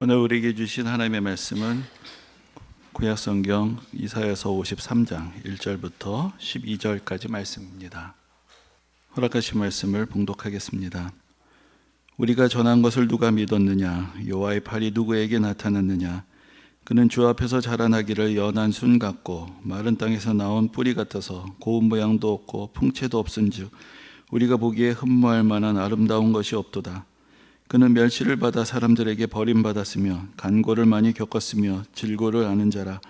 오늘 우리에게 주신 하나님의 말씀은 구약성경 이사야서 53장 1절부터 12절까지 말씀입니다. 허락하신 말씀을 봉독하겠습니다. 우리가 전한 것을 누가 믿었느냐? 여호와의 팔이 누구에게 나타났느냐? 그는 주 앞에서 자라나기를 연한 순 같고 마른 땅에서 나온 뿌리 같아서 고운 모양도 없고 풍채도 없은즉 우리가 보기에 흠모할 만한 아름다운 것이 없도다. 그는 멸시를 받아 사람들에게 버림받았으며 간고를 많이 겪었으며 질고를 아는 자라.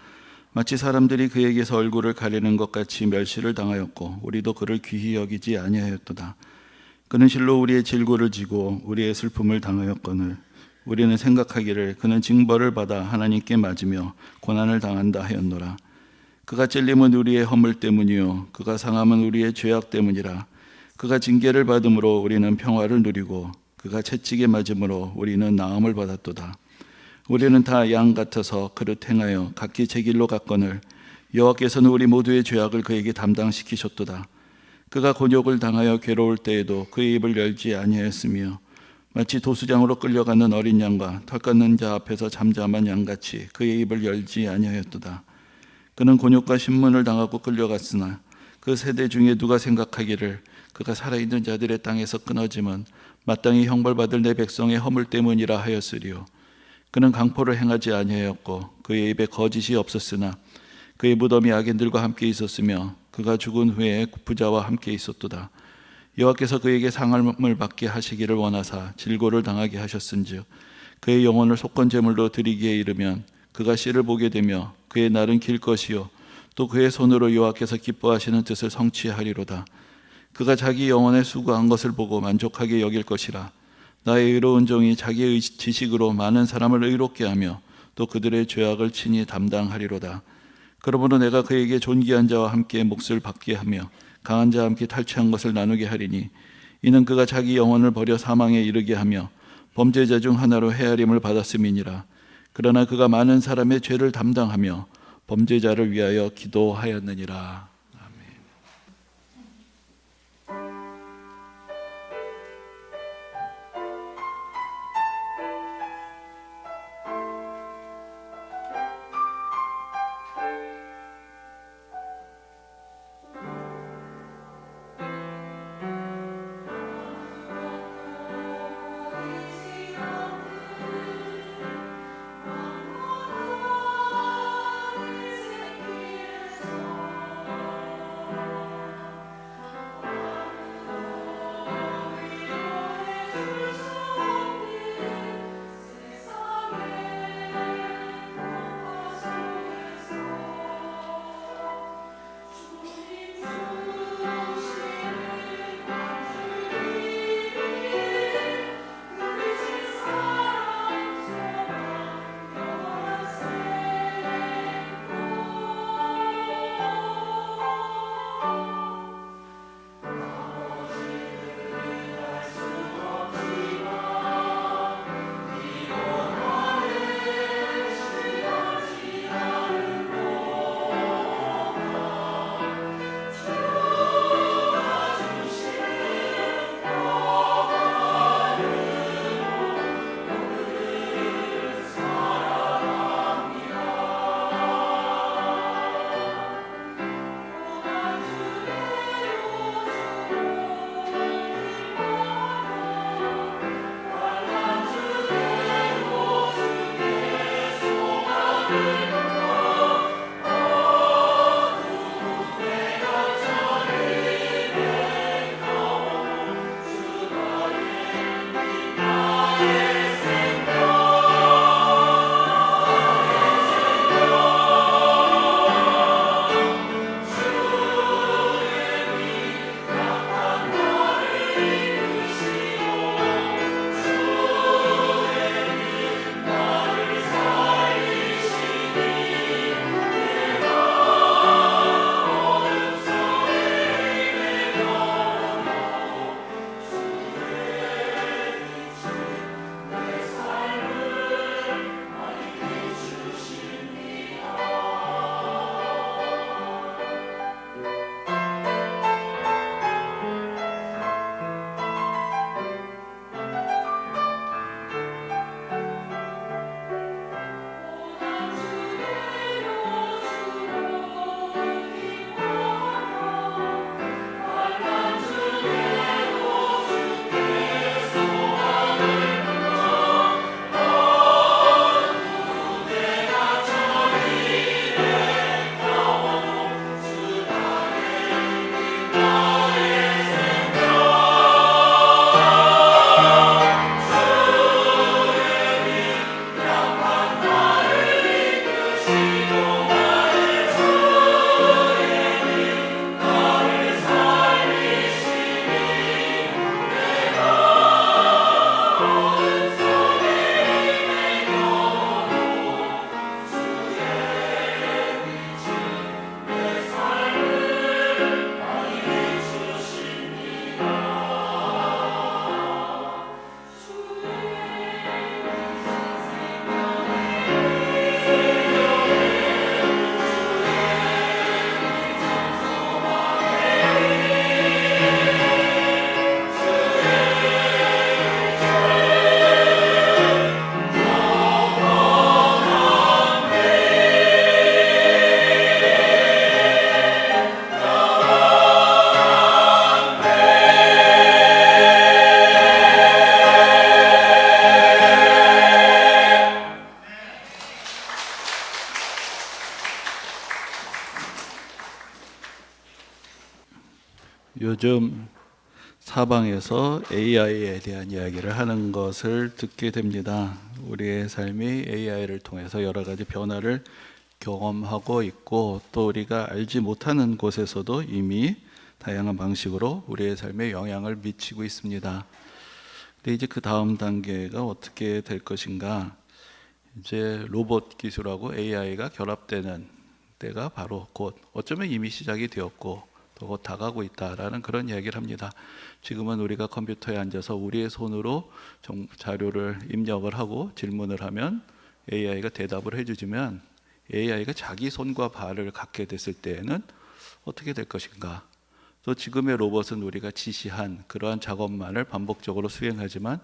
마치 사람들이 그에게서 얼굴을 가리는 것 같이 멸시를 당하였고 우리도 그를 귀히 여기지 아니하였도다. 그는 실로 우리의 질고를 지고 우리의 슬픔을 당하였거늘 우리는 생각하기를 그는 징벌을 받아 하나님께 맞으며 고난을 당한다 하였노라. 그가 찔림은 우리의 허물 때문이요 그가 상함은 우리의 죄악 때문이라. 그가 징계를 받음으로 우리는 평화를 누리고 그가 채찍에 맞음으로 우리는 나음을 받았도다. 우리는 다 양 같아서 그릇 행하여 각기 제 길로 갔거늘 여호와께서는 우리 모두의 죄악을 그에게 담당시키셨도다. 그가 곤욕을 당하여 괴로울 때에도 그의 입을 열지 아니하였으며 마치 도수장으로 끌려가는 어린 양과 털 깎는 자 앞에서 잠잠한 양같이 그의 입을 열지 아니하였도다. 그는 곤욕과 신문을 당하고 끌려갔으나 그 세대 중에 누가 생각하기를 그가 살아있는 자들의 땅에서 끊어짐은 마땅히 형벌받을 내 백성의 허물 때문이라 하였으리요. 그는 강포를 행하지 아니하였고 그의 입에 거짓이 없었으나 그의 무덤이 악인들과 함께 있었으며 그가 죽은 후에 부자와 함께 있었도다. 여호와께서 그에게 상함을 받게 하시기를 원하사 질고를 당하게 하셨은즉 그의 영혼을 속건제물로 드리기에 이르면 그가 씨를 보게 되며 그의 날은 길 것이요 또 그의 손으로 여호와께서 기뻐하시는 뜻을 성취하리로다. 그가 자기 영혼에 수고한 것을 보고 만족하게 여길 것이라. 나의 의로운 종이 자기의 지식으로 많은 사람을 의롭게 하며 또 그들의 죄악을 친히 담당하리로다. 그러므로 내가 그에게 존귀한 자와 함께 몫을 받게 하며 강한 자와 함께 탈취한 것을 나누게 하리니 이는 그가 자기 영혼을 버려 사망에 이르게 하며 범죄자 중 하나로 헤아림을 받았음이니라. 그러나 그가 많은 사람의 죄를 담당하며 범죄자를 위하여 기도하였느니라. 요즘 사방에서 AI에 대한 이야기를 하는 것을 듣게 됩니다. 우리의 삶이 AI를 통해서 여러 가지 변화를 경험하고 있고, 또 우리가 알지 못하는 곳에서도 이미 다양한 방식으로 우리의 삶에 영향을 미치고 있습니다. 근데 이제 그 다음 단계가 어떻게 될 것인가? 이제 로봇 기술하고 AI가 결합되는 때가 바로 곧, 어쩌면 이미 시작이 되었고 또 곧 다가오고 있다라는 그런 이야기를 합니다. 지금은 우리가 컴퓨터에 앉아서 우리의 손으로 자료를 입력을 하고 질문을 하면 AI가 대답을 해주지만, AI가 자기 손과 발을 갖게 됐을 때에는 어떻게 될 것인가? 또 지금의 로봇은 우리가 지시한 그러한 작업만을 반복적으로 수행하지만,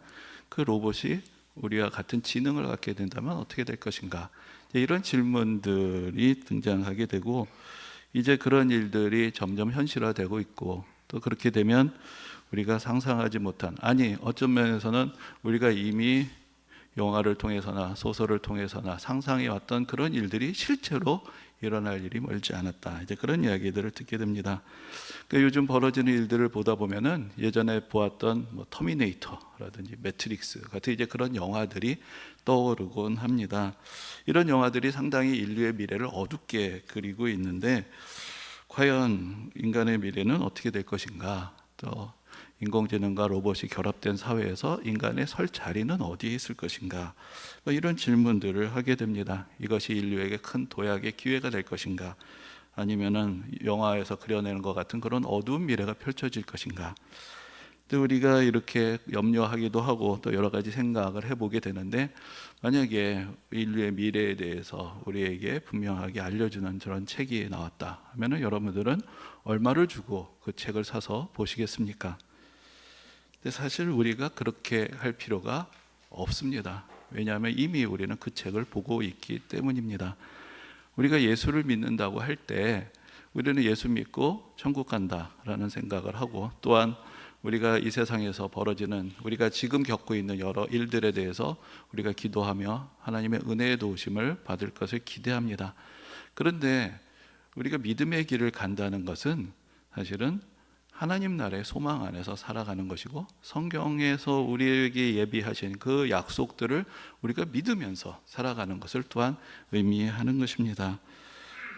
그 로봇이 우리와 같은 지능을 갖게 된다면 어떻게 될 것인가? 이런 질문들이 등장하게 되고, 이제 그런 일들이 점점 현실화되고 있고, 또 그렇게 되면 우리가 상상하지 못한, 아니 어떤 면에서는 우리가 이미 영화를 통해서나 소설을 통해서나 상상해 왔던 그런 일들이 실제로 일어날 일이 멀지 않았다. 이제 그런 이야기들을 듣게 됩니다. 그러니까 요즘 벌어지는 일들을 보다 보면은 예전에 보았던 터미네이터라든지 매트릭스 같은 이제 그런 영화들이 떠오르곤 합니다. 이런 영화들이 상당히 인류의 미래를 어둡게 그리고 있는데, 과연 인간의 미래는 어떻게 될 것인가? 또 인공지능과 로봇이 결합된 사회에서 인간의 설 자리는 어디에 있을 것인가? 이런 질문들을 하게 됩니다. 이것이 인류에게 큰 도약의 기회가 될 것인가? 아니면은 영화에서 그려내는 것 같은 그런 어두운 미래가 펼쳐질 것인가? 또 우리가 이렇게 염려하기도 하고 또 여러 가지 생각을 해보게 되는데, 만약에 인류의 미래에 대해서 우리에게 분명하게 알려주는 그런 책이 나왔다 하면은 여러분들은 얼마를 주고 그 책을 사서 보시겠습니까? 근데 사실 우리가 그렇게 할 필요가 없습니다. 왜냐하면 이미 우리는 그 책을 보고 있기 때문입니다. 우리가 예수를 믿는다고 할 때 우리는 예수 믿고 천국 간다라는 생각을 하고, 또한 우리가 이 세상에서 벌어지는, 우리가 지금 겪고 있는 여러 일들에 대해서 우리가 기도하며 하나님의 은혜의 도우심을 받을 것을 기대합니다. 그런데 우리가 믿음의 길을 간다는 것은 사실은 하나님 나라의 소망 안에서 살아가는 것이고, 성경에서 우리에게 예비하신 그 약속들을 우리가 믿으면서 살아가는 것을 또한 의미하는 것입니다.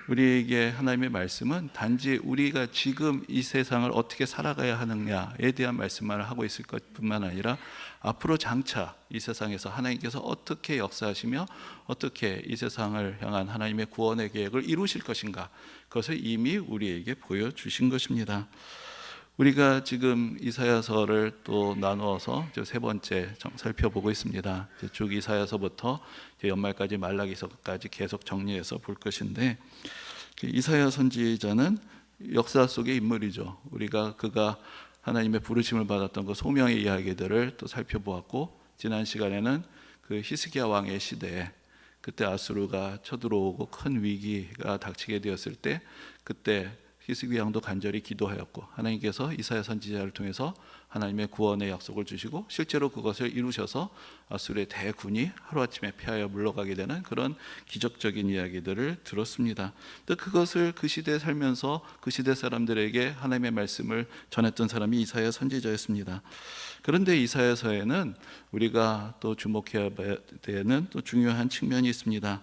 우리에게 하나님의 말씀은 단지 우리가 지금 이 세상을 어떻게 살아가야 하느냐에 대한 말씀만 하고 있을 것뿐만 아니라, 앞으로 장차 이 세상에서 하나님께서 어떻게 역사하시며 어떻게 이 세상을 향한 하나님의 구원의 계획을 이루실 것인가, 그것을 이미 우리에게 보여주신 것입니다. 우리가 지금 이사야서를 또 나누어서 세 번째 살펴보고 있습니다. 쭉 이사야서부터 연말까지 말라기서까지 계속 정리해서 볼 것인데, 이사야 선지자는 역사 속의 인물이죠. 우리가 그가 하나님의 부르심을 받았던 그 소명의 이야기들을 또 살펴보았고, 지난 시간에는 그 히스기야 왕의 시대에, 그때 아수르가 쳐들어오고 큰 위기가 닥치게 되었을 때, 그때 히스기야 왕도 간절히 기도하였고 하나님께서 이사야 선지자를 통해서 하나님의 구원의 약속을 주시고, 실제로 그것을 이루셔서 아수르의 대군이 하루아침에 패하여 물러가게 되는 그런 기적적인 이야기들을 들었습니다. 또 그것을 그 시대에 살면서 그 시대 사람들에게 하나님의 말씀을 전했던 사람이 이사야 선지자였습니다. 그런데 이사야서에는 우리가 또 주목해야 되는 또 중요한 측면이 있습니다.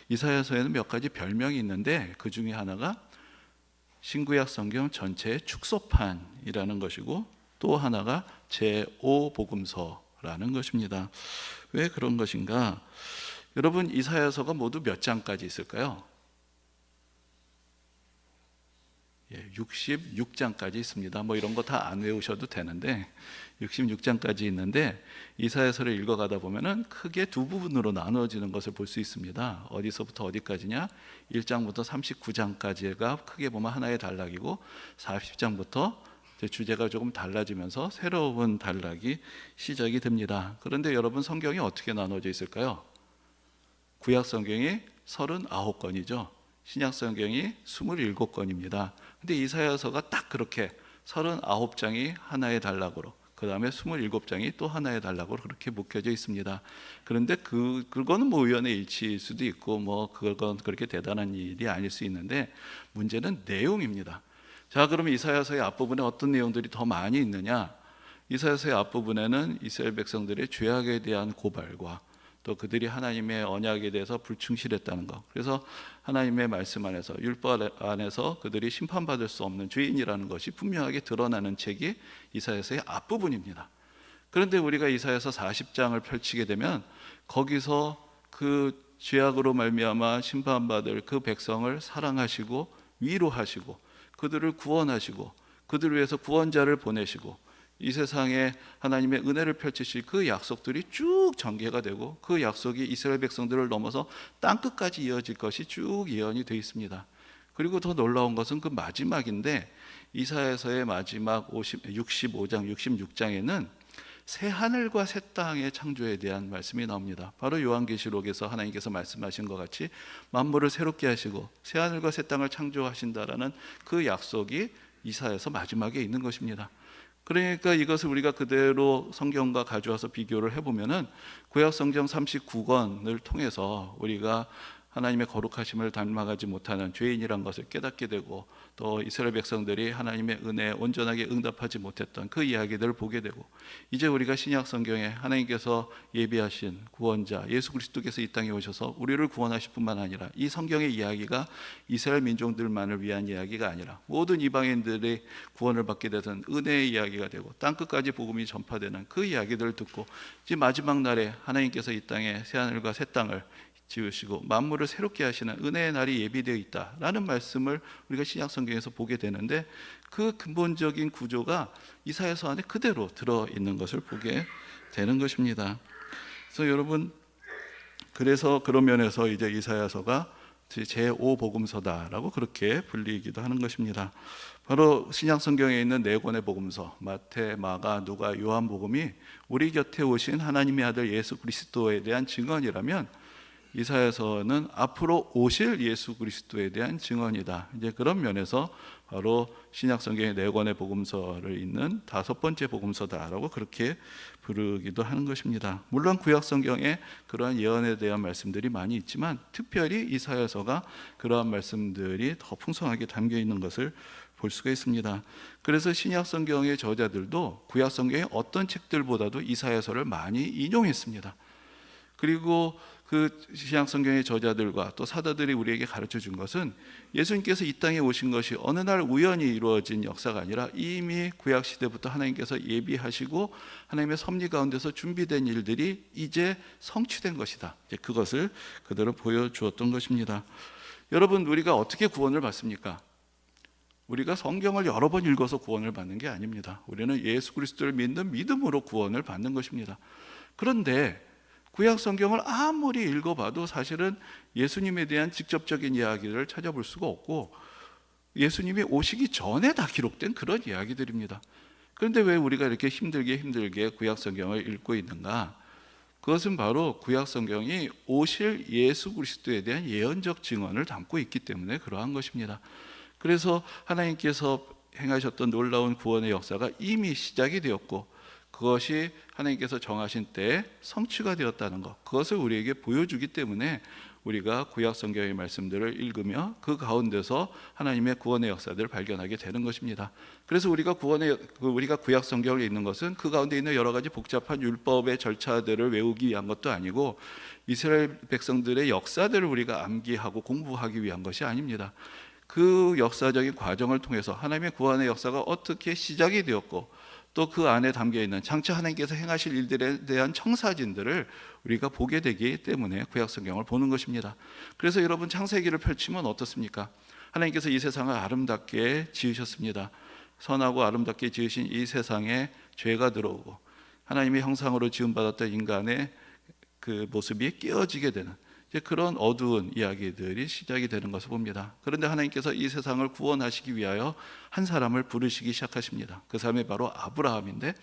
이사야서에는 몇 가지 별명이 있는데, 그 중에 하나가 신구약 성경 전체의 축소판이라는 것이고, 또 하나가 제5복음서라는 것입니다. 왜 그런 것인가? 여러분, 이사야서가 모두 몇 장까지 있을까요? 66장까지 있습니다. 이런 거 다 안 외우셔도 되는데 66장까지 있는데, 이사야서를 읽어가다 보면은 크게 두 부분으로 나누어지는 것을 볼 수 있습니다. 어디서부터 어디까지냐? 1장부터 39장까지가 크게 보면 하나의 단락이고, 40장부터 주제가 조금 달라지면서 새로운 단락이 시작이 됩니다. 그런데 여러분, 성경이 어떻게 나눠져 있을까요? 구약 성경이 39권이죠. 신약 성경이 27권입니다. 근데 이사야서가 딱 그렇게 39장이 하나의 단락으로, 그 다음에 27장이 또 하나의 단락으로 그렇게 묶여져 있습니다. 그런데 그거는 우연의 일치일 수도 있고 그건 그렇게 대단한 일이 아닐 수 있는데, 문제는 내용입니다. 자, 그러면 이사야서의 앞부분에 어떤 내용들이 더 많이 있느냐? 이사야서의 앞부분에는 이스라엘 백성들의 죄악에 대한 고발과 또 그들이 하나님의 언약에 대해서 불충실했다는 것, 그래서 하나님의 말씀 안에서, 율법 안에서 그들이 심판받을 수 없는 죄인이라는 것이 분명하게 드러나는 책이 이사야서의 앞부분입니다. 그런데 우리가 이사야서 40장을 펼치게 되면 거기서 그 죄악으로 말미암아 심판받을 그 백성을 사랑하시고 위로하시고 그들을 구원하시고 그들을 위해서 구원자를 보내시고 이 세상에 하나님의 은혜를 펼치실 그 약속들이 쭉 전개가 되고 그 약속이 이스라엘 백성들을 넘어서 땅끝까지 이어질 것이 쭉 예언이 되어 있습니다. 그리고 더 놀라운 것은 그 마지막인데 이사야서의 마지막 65장, 66장에는 새 하늘과 새 땅의 창조에 대한 말씀이 나옵니다. 바로 요한계시록에서 하나님께서 말씀하신 것 같이 만물을 새롭게 하시고 새 하늘과 새 땅을 창조하신다라는 그 약속이 이사야서 마지막에 있는 것입니다. 그러니까 이것을 우리가 그대로 성경과 가져와서 비교를 해보면은 구약 성경 39권을 통해서 우리가 하나님의 거룩하심을 닮아가지 못하는 죄인이란 것을 깨닫게 되고 또 이스라엘 백성들이 하나님의 은혜에 온전하게 응답하지 못했던 그 이야기들을 보게 되고 이제 우리가 신약 성경에 하나님께서 예비하신 구원자 예수 그리스도께서 이 땅에 오셔서 우리를 구원하실 뿐만 아니라 이 성경의 이야기가 이스라엘 민족들만을 위한 이야기가 아니라 모든 이방인들의 구원을 받게 되는 은혜의 이야기가 되고 땅끝까지 복음이 전파되는 그 이야기들을 듣고 이제 마지막 날에 하나님께서 이 땅에 새하늘과 새 땅을 지으시고 만물을 새롭게 하시는 은혜의 날이 예비되어 있다라는 말씀을 우리가 신약 성경에서 보게 되는데 그 근본적인 구조가 이사야서 안에 그대로 들어있는 것을 보게 되는 것입니다. 그래서 여러분, 그래서 그런 면에서 이제 이사야서가 제5복음서다라고 그렇게 불리기도 하는 것입니다. 바로 신약 성경에 있는 네 권의 복음서 마태, 마가, 누가, 요한복음이 우리 곁에 오신 하나님의 아들 예수 그리스도에 대한 증언이라면 이사야서는 앞으로 오실 예수 그리스도에 대한 증언이다. 이제 그런 면에서 바로 신약 성경의 네 권의 복음서를 잇는 다섯 번째 복음서다라고 그렇게 부르기도 하는 것입니다. 물론 구약 성경에 그러한 예언에 대한 말씀들이 많이 있지만 특별히 이사야서가 그러한 말씀들이 더 풍성하게 담겨 있는 것을 볼 수가 있습니다. 그래서 신약 성경의 저자들도 구약 성경의 어떤 책들보다도 이사야서를 많이 인용했습니다. 그리고 그 신약 성경의 저자들과 또 사도들이 우리에게 가르쳐 준 것은 예수님께서 이 땅에 오신 것이 어느 날 우연히 이루어진 역사가 아니라 이미 구약 시대부터 하나님께서 예비하시고 하나님의 섭리 가운데서 준비된 일들이 이제 성취된 것이다. 이제 그것을 그대로 보여주었던 것입니다. 여러분, 우리가 어떻게 구원을 받습니까? 우리가 성경을 여러 번 읽어서 구원을 받는 게 아닙니다. 우리는 예수 그리스도를 믿는 믿음으로 구원을 받는 것입니다. 그런데 구약 성경을 아무리 읽어봐도 사실은 예수님에 대한 직접적인 이야기를 찾아볼 수가 없고 예수님이 오시기 전에 다 기록된 그런 이야기들입니다. 그런데 왜 우리가 이렇게 힘들게 구약 성경을 읽고 있는가? 그것은 바로 구약 성경이 오실 예수 그리스도에 대한 예언적 증언을 담고 있기 때문에 그러한 것입니다. 그래서 하나님께서 행하셨던 놀라운 구원의 역사가 이미 시작이 되었고 그것이 하나님께서 정하신 때에 성취가 되었다는 것, 그것을 우리에게 보여주기 때문에 우리가 구약 성경의 말씀들을 읽으며 그 가운데서 하나님의 구원의 역사들을 발견하게 되는 것입니다. 그래서 우리가 구약 성경을 읽는 것은 그 가운데 있는 여러 가지 복잡한 율법의 절차들을 외우기 위한 것도 아니고 이스라엘 백성들의 역사들을 우리가 암기하고 공부하기 위한 것이 아닙니다. 그 역사적인 과정을 통해서 하나님의 구원의 역사가 어떻게 시작이 되었고 또 그 안에 담겨있는 장차 하나님께서 행하실 일들에 대한 청사진들을 우리가 보게 되기 때문에 구약 성경을 보는 것입니다. 그래서 여러분, 창세기를 펼치면 어떻습니까? 하나님께서 이 세상을 아름답게 지으셨습니다. 선하고 아름답게 지으신 이 세상에 죄가 들어오고 하나님의 형상으로 지음받았던 인간의 그 모습이 깨어지게 되는 그런 어두운 이야기들이 시작이 되는 것을 봅니다. 그런데 하나님께서 이 세상을 구원하시기 위하여 한 사람을 부르시기 시작하십니다. 그 사람이 바로 아브라함인데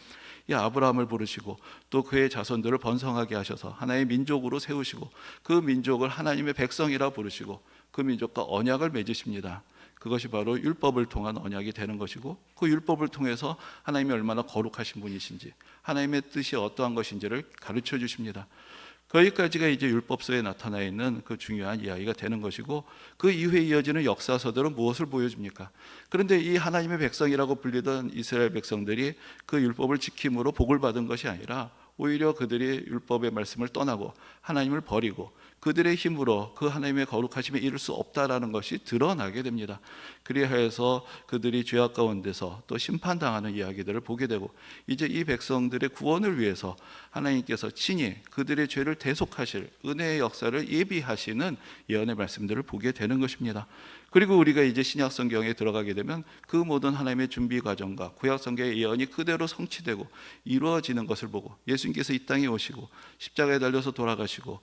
이 아브라함을 부르시고 또 그의 자손들을 번성하게 하셔서 하나의 민족으로 세우시고 그 민족을 하나님의 백성이라 부르시고 그 민족과 언약을 맺으십니다. 그것이 바로 율법을 통한 언약이 되는 것이고 그 율법을 통해서 하나님이 얼마나 거룩하신 분이신지 하나님의 뜻이 어떠한 것인지를 가르쳐 주십니다. 거기까지가 이제 율법서에 나타나 있는 그 중요한 이야기가 되는 것이고, 그 이후에 이어지는 역사서들은 무엇을 보여줍니까? 그런데 이 하나님의 백성이라고 불리던 이스라엘 백성들이 그 율법을 지킴으로 복을 받은 것이 아니라 오히려 그들이 율법의 말씀을 떠나고 하나님을 버리고 그들의 힘으로 그 하나님의 거룩하심에 이를 수 없다라는 것이 드러나게 됩니다. 그리하여서 그들이 죄악 가운데서 또 심판당하는 이야기들을 보게 되고, 이제 이 백성들의 구원을 위해서 하나님께서 친히 그들의 죄를 대속하실 은혜의 역사를 예비하시는 예언의 말씀들을 보게 되는 것입니다. 그리고 우리가 이제 신약 성경에 들어가게 되면 그 모든 하나님의 준비 과정과 구약 성경의 예언이 그대로 성취되고 이루어지는 것을 보고, 예수님께서 이 땅에 오시고 십자가에 달려서 돌아가시고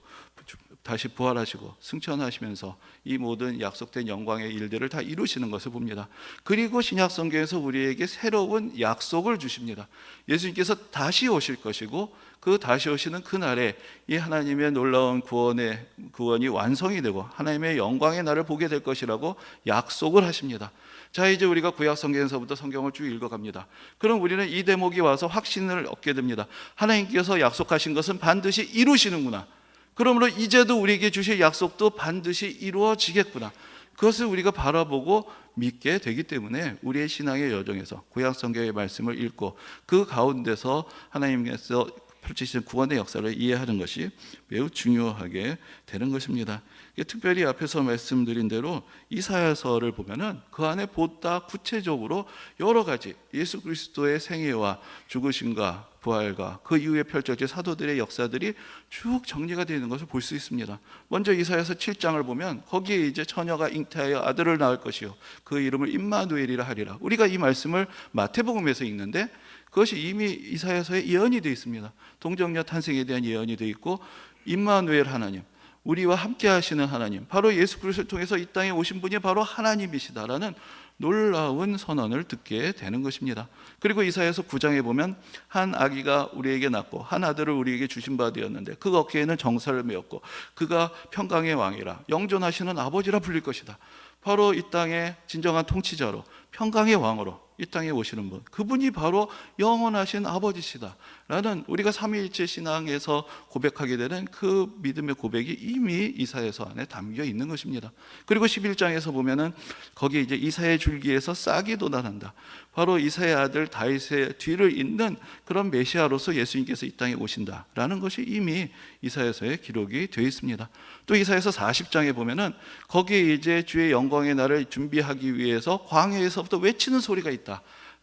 다시 부활하시고 승천하시면서 이 모든 약속된 영광의 일들을 다 이루시는 것을 봅니다. 그리고 신약 성경에서 우리에게 새로운 약속을 주십니다. 예수님께서 다시 오실 것이고, 그 다시 오시는 그날에 이 하나님의 놀라운 구원이 완성이 되고 하나님의 영광의 날을 보게 될 것이라고 약속을 하십니다. 자, 이제 우리가 구약 성경에서부터 성경을 쭉 읽어갑니다. 그럼 우리는 이 대목이 와서 확신을 얻게 됩니다. 하나님께서 약속하신 것은 반드시 이루시는구나. 그러므로 이제도 우리에게 주실 약속도 반드시 이루어지겠구나. 그것을 우리가 바라보고 믿게 되기 때문에 우리의 신앙의 여정에서 구약 성경의 말씀을 읽고 그 가운데서 하나님께서 펼치신 구원의 역사를 이해하는 것이 매우 중요하게 되는 것입니다. 특별히 앞에서 말씀드린 대로 이사야서를 보면은 그 안에 보다 구체적으로 여러 가지 예수 그리스도의 생애와 죽으심과 부활과 그 이후에 펼쳐질 사도들의 역사들이 쭉 정리가 되어 있는 것을 볼 수 있습니다. 먼저 이사야서 7장을 보면 거기에 이제 처녀가 잉태하여 아들을 낳을 것이요 그 이름을 임마누엘이라 하리라. 우리가 이 말씀을 마태복음에서 읽는데 그것이 이미 이사야서에 예언이 되어 있습니다. 동정녀 탄생에 대한 예언이 되어 있고, 임마누엘 하나님, 우리와 함께 하시는 하나님, 바로 예수 그리스도를 통해서 이 땅에 오신 분이 바로 하나님이시다라는 놀라운 선언을 듣게 되는 것입니다. 그리고 이사야서 9장에 보면 한 아기가 우리에게 낳고 한 아들을 우리에게 주신 바 되었는데 그 어깨에는 정사를 메었고 그가 평강의 왕이라 영존하시는 아버지라 불릴 것이다. 바로 이 땅의 진정한 통치자로 평강의 왕으로 이 땅에 오시는 분, 그분이 바로 영원하신 아버지시다 라는 우리가 삼위일체 신앙에서 고백하게 되는 그 믿음의 고백이 이미 이사야서 안에 담겨 있는 것입니다. 그리고 11장에서 보면은 거기에 이제 이사의 줄기에서 싹이 돋아난다, 바로 이사의 아들 다윗의 뒤를 잇는 그런 메시아로서 예수님께서 이 땅에 오신다라는 것이 이미 이사야서에 기록이 되어 있습니다. 또 이사야서 40장에 보면은 거기에 이제 주의 영광의 날을 준비하기 위해서 광야에서부터 외치는 소리가 있다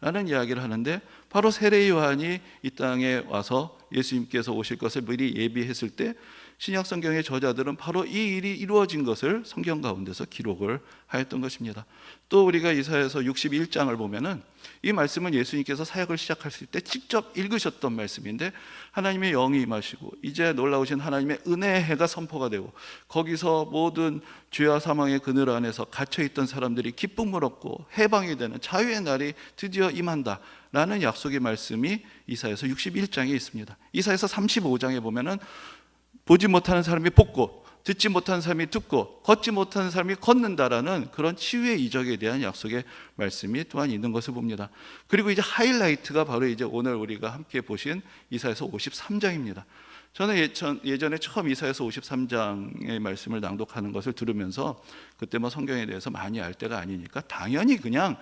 라는 이야기를 하는데, 바로 세례 요한이 이 땅에 와서 예수님께서 오실 것을 미리 예비했을 때 신약 성경의 저자들은 바로 이 일이 이루어진 것을 성경 가운데서 기록을 하였던 것입니다. 또 우리가 이사야서 61장을 보면은 이 말씀은 예수님께서 사역을 시작하실 때 직접 읽으셨던 말씀인데, 하나님의 영이 임하시고 이제 놀라우신 하나님의 은혜의 해가 선포가 되고 거기서 모든 죄와 사망의 그늘 안에서 갇혀있던 사람들이 기쁨을 얻고 해방이 되는 자유의 날이 드디어 임한다 라는 약속의 말씀이 이사야서 61장에 있습니다. 이사야서 35장에 보면은 보지 못하는 사람이 보고 듣지 못하는 사람이 듣고 걷지 못하는 사람이 걷는다라는 그런 치유의 이적에 대한 약속의 말씀이 또한 있는 것을 봅니다. 그리고 이제 하이라이트가 바로 이제 오늘 우리가 함께 보신 이사야서 53장입니다. 저는 예전에 처음 이사야서 53장의 말씀을 낭독하는 것을 들으면서 그때 뭐 성경에 대해서 많이 알 때가 아니니까 당연히 그냥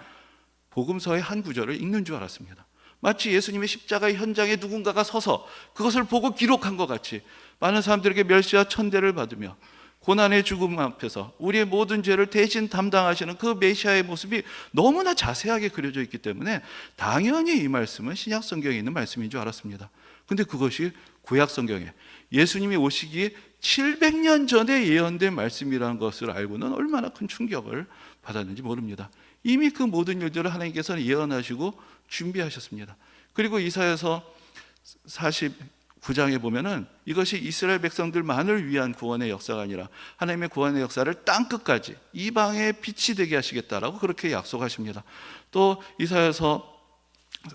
복음서의 한 구절을 읽는 줄 알았습니다. 마치 예수님의 십자가의 현장에 누군가가 서서 그것을 보고 기록한 것 같이 많은 사람들에게 멸시와 천대를 받으며 고난의 죽음 앞에서 우리의 모든 죄를 대신 담당하시는 그 메시아의 모습이 너무나 자세하게 그려져 있기 때문에 당연히 이 말씀은 신약 성경에 있는 말씀인 줄 알았습니다. 근데 그것이 구약 성경에 예수님이 오시기 700년 전에 예언된 말씀이라는 것을 알고는 얼마나 큰 충격을 받았는지 모릅니다. 이미 그 모든 일들을 하나님께서는 예언하시고 준비하셨습니다. 그리고 이사야서 49장에 보면은 이것이 이스라엘 백성들만을 위한 구원의 역사가 아니라 하나님의 구원의 역사를 땅끝까지 이방의 빛이 되게 하시겠다라고 그렇게 약속하십니다. 또 이사야서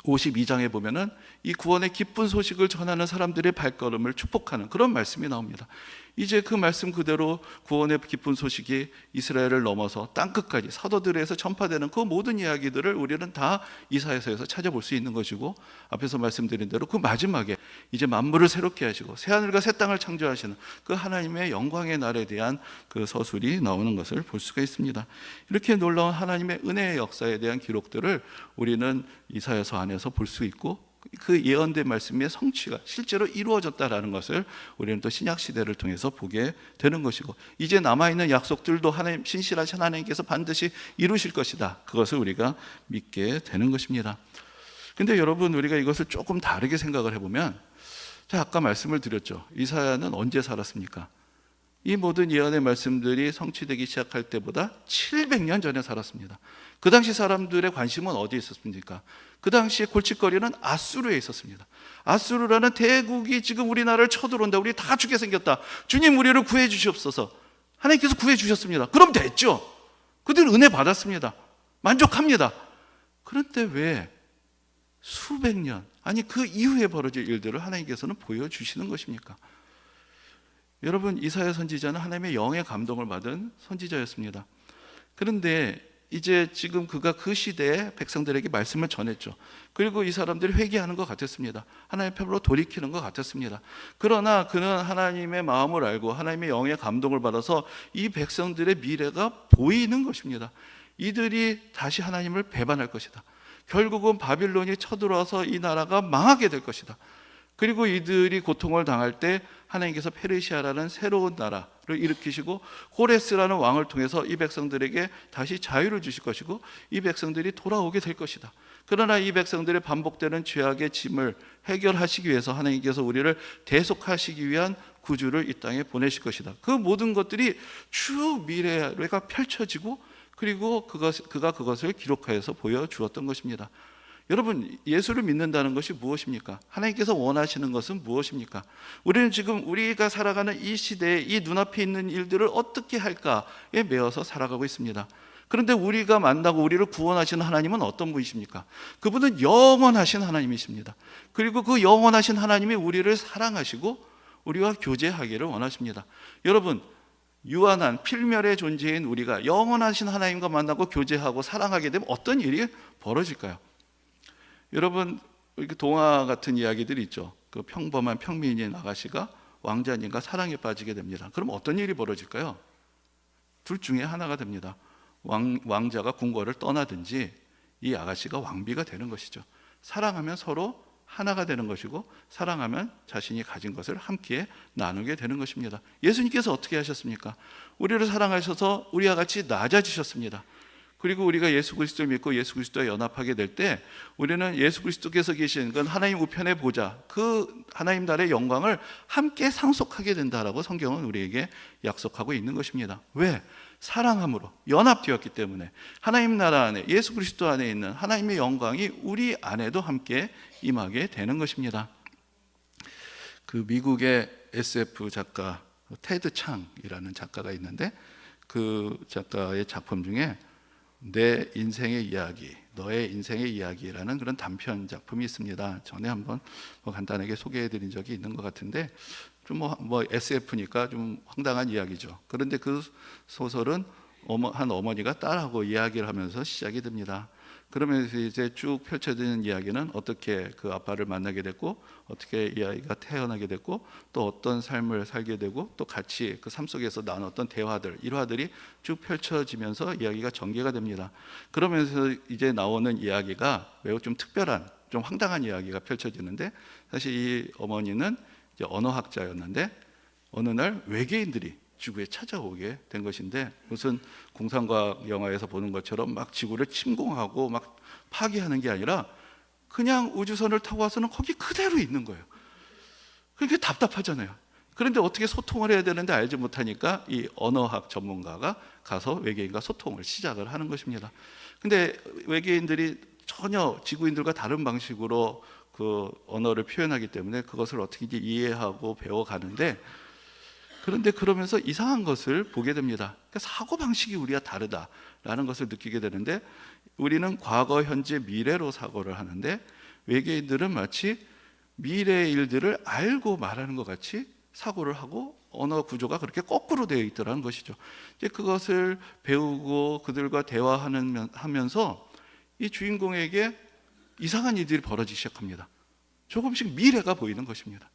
52장에 보면은 이 구원의 기쁜 소식을 전하는 사람들의 발걸음을 축복하는 그런 말씀이 나옵니다. 이제 그 말씀 그대로 구원의 기쁜 소식이 이스라엘을 넘어서 땅끝까지 사도들에서 전파되는 그 모든 이야기들을 우리는 다 이사야서에서 찾아볼 수 있는 것이고, 앞에서 말씀드린 대로 그 마지막에 이제 만물을 새롭게 하시고 새하늘과 새 땅을 창조하시는 그 하나님의 영광의 날에 대한 그 서술이 나오는 것을 볼 수가 있습니다. 이렇게 놀라운 하나님의 은혜의 역사에 대한 기록들을 우리는 이사야서 안에서 볼 수 있고, 그 예언된 말씀의 성취가 실제로 이루어졌다라는 것을 우리는 또 신약 시대를 통해서 보게 되는 것이고, 이제 남아있는 약속들도 하나님, 신실하신 하나님께서 반드시 이루실 것이다, 그것을 우리가 믿게 되는 것입니다. 근데 여러분, 우리가 이것을 조금 다르게 생각을 해보면, 자, 아까 말씀을 드렸죠. 이사야는 언제 살았습니까? 이 모든 예언의 말씀들이 성취되기 시작할 때보다 700년 전에 살았습니다. 그 당시 사람들의 관심은 어디에 있었습니까? 그 당시에 골칫거리는 아수르에 있었습니다. 아수르라는 대국이 지금 우리나라를 쳐들어온다, 우리 다 죽게 생겼다, 주님 우리를 구해 주시옵소서. 하나님께서 구해 주셨습니다. 그럼 됐죠. 그들은 은혜 받았습니다. 만족합니다. 그런데 왜 수백 년, 아니 그 이후에 벌어질 일들을 하나님께서는 보여주시는 것입니까? 여러분, 이사야 선지자는 하나님의 영의 감동을 받은 선지자였습니다. 그런데 이제 지금 그가 그 시대의 백성들에게 말씀을 전했죠. 그리고 이 사람들이 회개하는 것 같았습니다. 하나님의 편으로 돌이키는 것 같았습니다. 그러나 그는 하나님의 마음을 알고 하나님의 영의 감동을 받아서 이 백성들의 미래가 보이는 것입니다. 이들이 다시 하나님을 배반할 것이다. 결국은 바빌론이 쳐들어와서 이 나라가 망하게 될 것이다. 그리고 이들이 고통을 당할 때 하나님께서 페르시아라는 새로운 나라를 일으키시고 호레스라는 왕을 통해서 이 백성들에게 다시 자유를 주실 것이고, 이 백성들이 돌아오게 될 것이다. 그러나 이 백성들의 반복되는 죄악의 짐을 해결하시기 위해서 하나님께서 우리를 대속하시기 위한 구주를 이 땅에 보내실 것이다. 그 모든 것들이 쭉 미래가 펼쳐지고, 그리고 그가 그것을 기록하여서 보여주었던 것입니다. 여러분, 예수를 믿는다는 것이 무엇입니까? 하나님께서 원하시는 것은 무엇입니까? 우리는 지금 우리가 살아가는 이 시대에 이 눈앞에 있는 일들을 어떻게 할까에 매여서 살아가고 있습니다. 그런데 우리가 만나고 우리를 구원하시는 하나님은 어떤 분이십니까? 그분은 영원하신 하나님이십니다. 그리고 그 영원하신 하나님이 우리를 사랑하시고 우리와 교제하기를 원하십니다. 여러분, 유한한 필멸의 존재인 우리가 영원하신 하나님과 만나고 교제하고 사랑하게 되면 어떤 일이 벌어질까요? 여러분, 이렇게 동화 같은 이야기들이 있죠. 그 평범한 평민인 아가씨가 왕자님과 사랑에 빠지게 됩니다. 그럼 어떤 일이 벌어질까요? 둘 중에 하나가 됩니다. 왕자가 궁궐을 떠나든지 이 아가씨가 왕비가 되는 것이죠. 사랑하면 서로 하나가 되는 것이고, 사랑하면 자신이 가진 것을 함께 나누게 되는 것입니다. 예수님께서 어떻게 하셨습니까? 우리를 사랑하셔서 우리와 같이 낮아지셨습니다. 그리고 우리가 예수 그리스도를 믿고 예수 그리스도와 연합하게 될 때 우리는 예수 그리스도께서 계신 그 하나님 우편의 보좌, 그 하나님 나라의 영광을 함께 상속하게 된다라고 성경은 우리에게 약속하고 있는 것입니다. 왜? 사랑함으로 연합되었기 때문에 하나님 나라 안에, 예수 그리스도 안에 있는 하나님의 영광이 우리 안에도 함께 임하게 되는 것입니다. 그 미국의 SF 작가 테드 창이라는 작가가 있는데, 그 작가의 작품 중에 내 인생의 이야기, 너의 인생의 이야기라는 그런 단편 작품이 있습니다. 전에 한번 간단하게 소개해드린 적이 있는 것 같은데, 좀 SF니까 좀 황당한 이야기죠. 그런데 그 소설은 한 어머니가 딸하고 이야기를 하면서 시작이 됩니다. 그러면서 이제 쭉 펼쳐지는 이야기는 어떻게 그 아빠를 만나게 됐고, 어떻게 이 아이가 태어나게 됐고, 또 어떤 삶을 살게 되고, 또 같이 그 삶 속에서 나눴던 대화들, 일화들이 쭉 펼쳐지면서 이야기가 전개가 됩니다. 그러면서 이제 나오는 이야기가 매우 좀 특별한, 좀 황당한 이야기가 펼쳐지는데, 사실 이 어머니는 이제 언어학자였는데 어느 날 외계인들이 지구에 찾아오게 된 것인데, 무슨 공상과학 영화에서 보는 것처럼 막 지구를 침공하고 막 파괴하는 게 아니라 그냥 우주선을 타고 와서는 거기 그대로 있는 거예요. 그게 답답하잖아요. 그런데 어떻게 소통을 해야 되는데 알지 못하니까 이 언어학 전문가가 가서 외계인과 소통을 시작을 하는 것입니다. 근데 외계인들이 전혀 지구인들과 다른 방식으로 그 언어를 표현하기 때문에 그것을 어떻게 이해하고 배워가는데, 그런데 그러면서 이상한 것을 보게 됩니다. 그러니까 사고방식이 우리와 다르다라는 것을 느끼게 되는데, 우리는 과거, 현재, 미래로 사고를 하는데 외계인들은 마치 미래의 일들을 알고 말하는 것 같이 사고를 하고 언어 구조가 그렇게 거꾸로 되어 있더라는 것이죠. 이제 그것을 배우고 그들과 대화하면서 이 주인공에게 이상한 일들이 벌어지기 시작합니다. 조금씩 미래가 보이는 것입니다.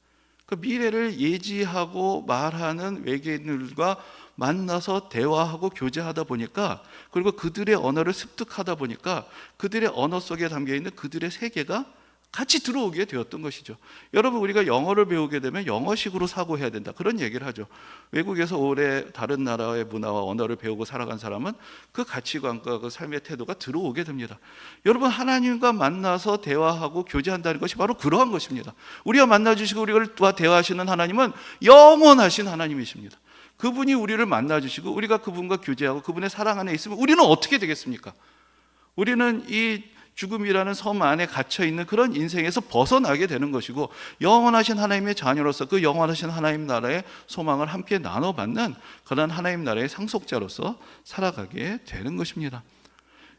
그 미래를 예지하고 말하는 외계인들과 만나서 대화하고 교제하다 보니까, 그리고 그들의 언어를 습득하다 보니까 그들의 언어 속에 담겨있는 그들의 세계가 같이 들어오게 되었던 것이죠. 여러분, 우리가 영어를 배우게 되면 영어식으로 사고해야 된다, 그런 얘기를 하죠. 외국에서 오래 다른 나라의 문화와 언어를 배우고 살아간 사람은 그 가치관과 그 삶의 태도가 들어오게 됩니다. 여러분, 하나님과 만나서 대화하고 교제한다는 것이 바로 그러한 것입니다. 우리가 만나주시고 우리와 대화하시는 하나님은 영원하신 하나님이십니다. 그분이 우리를 만나주시고 우리가 그분과 교제하고 그분의 사랑 안에 있으면 우리는 어떻게 되겠습니까? 우리는 이 죽음이라는 섬 안에 갇혀있는 그런 인생에서 벗어나게 되는 것이고, 영원하신 하나님의 자녀로서 그 영원하신 하나님 나라의 소망을 함께 나눠받는 그런 하나님 나라의 상속자로서 살아가게 되는 것입니다.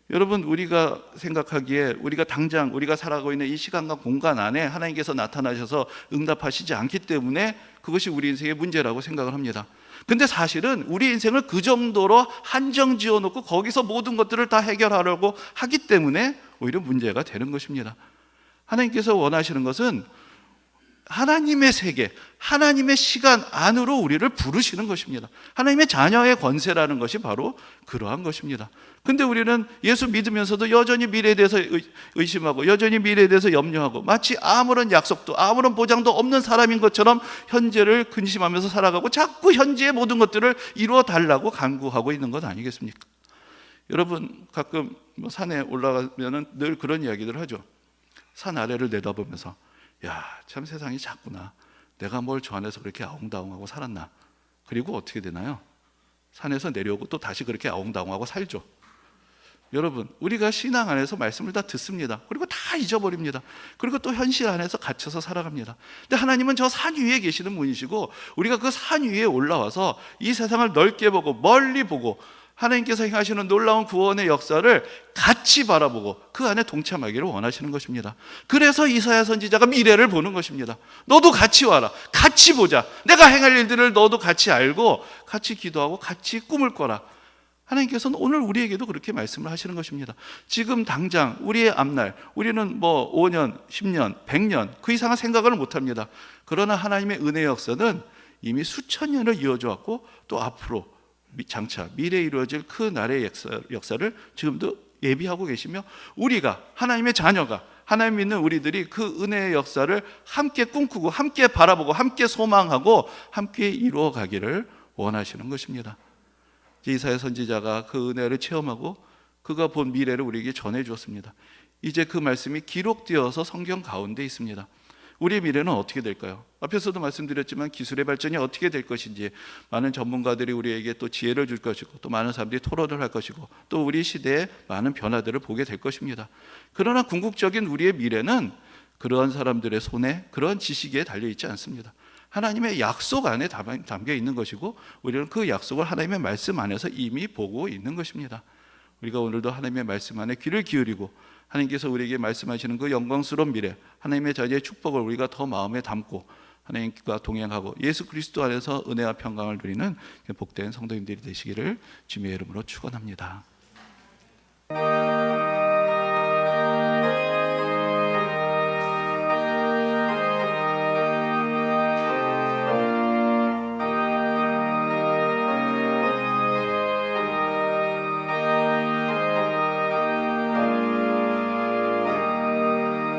여러분, 우리가 생각하기에 우리가 당장 우리가 살아가고 있는 이 시간과 공간 안에 하나님께서 나타나셔서 응답하시지 않기 때문에 그것이 우리 인생의 문제라고 생각을 합니다. 근데 사실은 우리 인생을 그 정도로 한정 지어놓고 거기서 모든 것들을 다 해결하려고 하기 때문에 오히려 문제가 되는 것입니다. 하나님께서 원하시는 것은 하나님의 세계, 하나님의 시간 안으로 우리를 부르시는 것입니다. 하나님의 자녀의 권세라는 것이 바로 그러한 것입니다. 근데 우리는 예수 믿으면서도 여전히 미래에 대해서 의심하고 여전히 미래에 대해서 염려하고 마치 아무런 약속도 아무런 보장도 없는 사람인 것처럼 현재를 근심하면서 살아가고 자꾸 현재의 모든 것들을 이루어 달라고 간구하고 있는 것 아니겠습니까? 여러분, 가끔 산에 올라가면 늘 그런 이야기들을 하죠. 산 아래를 내다보면서, 야, 참 세상이 작구나. 내가 뭘 저 안에서 그렇게 아웅다웅하고 살았나. 그리고 어떻게 되나요? 산에서 내려오고 또 다시 그렇게 아웅다웅하고 살죠. 여러분, 우리가 신앙 안에서 말씀을 다 듣습니다. 그리고 다 잊어버립니다. 그리고 또 현실 안에서 갇혀서 살아갑니다. 근데 하나님은 저 산 위에 계시는 분이시고 우리가 그 산 위에 올라와서 이 세상을 넓게 보고 멀리 보고 하나님께서 행하시는 놀라운 구원의 역사를 같이 바라보고 그 안에 동참하기를 원하시는 것입니다. 그래서 이사야 선지자가 미래를 보는 것입니다. 너도 같이 와라. 같이 보자. 내가 행할 일들을 너도 같이 알고 같이 기도하고 같이 꿈을 꿔라. 하나님께서는 오늘 우리에게도 그렇게 말씀을 하시는 것입니다. 지금 당장 우리의 앞날, 우리는 5년, 10년, 100년 그 이상은 생각을 못합니다. 그러나 하나님의 은혜의 역사는 이미 수천 년을 이어져 왔고 또 앞으로 장차 미래에 이루어질 그 날의 역사를 지금도 예비하고 계시며, 우리가 하나님의 자녀가 하나님 믿는 우리들이 그 은혜의 역사를 함께 꿈꾸고 함께 바라보고 함께 소망하고 함께 이루어 가기를 원하시는 것입니다. 이사야 선지자가 그 은혜를 체험하고 그가 본 미래를 우리에게 전해 주었습니다. 이제 그 말씀이 기록되어서 성경 가운데 있습니다. 우리의 미래는 어떻게 될까요? 앞에서도 말씀드렸지만 기술의 발전이 어떻게 될 것인지 많은 전문가들이 우리에게 또 지혜를 줄 것이고 또 많은 사람들이 토론을 할 것이고 또 우리 시대의 많은 변화들을 보게 될 것입니다. 그러나 궁극적인 우리의 미래는 그러한 사람들의 손에 그러한 지식에 달려있지 않습니다. 하나님의 약속 안에 담겨 있는 것이고 우리는 그 약속을 하나님의 말씀 안에서 이미 보고 있는 것입니다. 우리가 오늘도 하나님의 말씀 안에 귀를 기울이고 하나님께서 우리에게 말씀하시는 그 영광스러운 미래, 하나님의 자녀의 축복을 우리가 더 마음에 담고 하나님과 동행하고 예수 그리스도 안에서 은혜와 평강을 누리는 복된 성도님들이 되시기를 주님의 이름으로 축원합니다.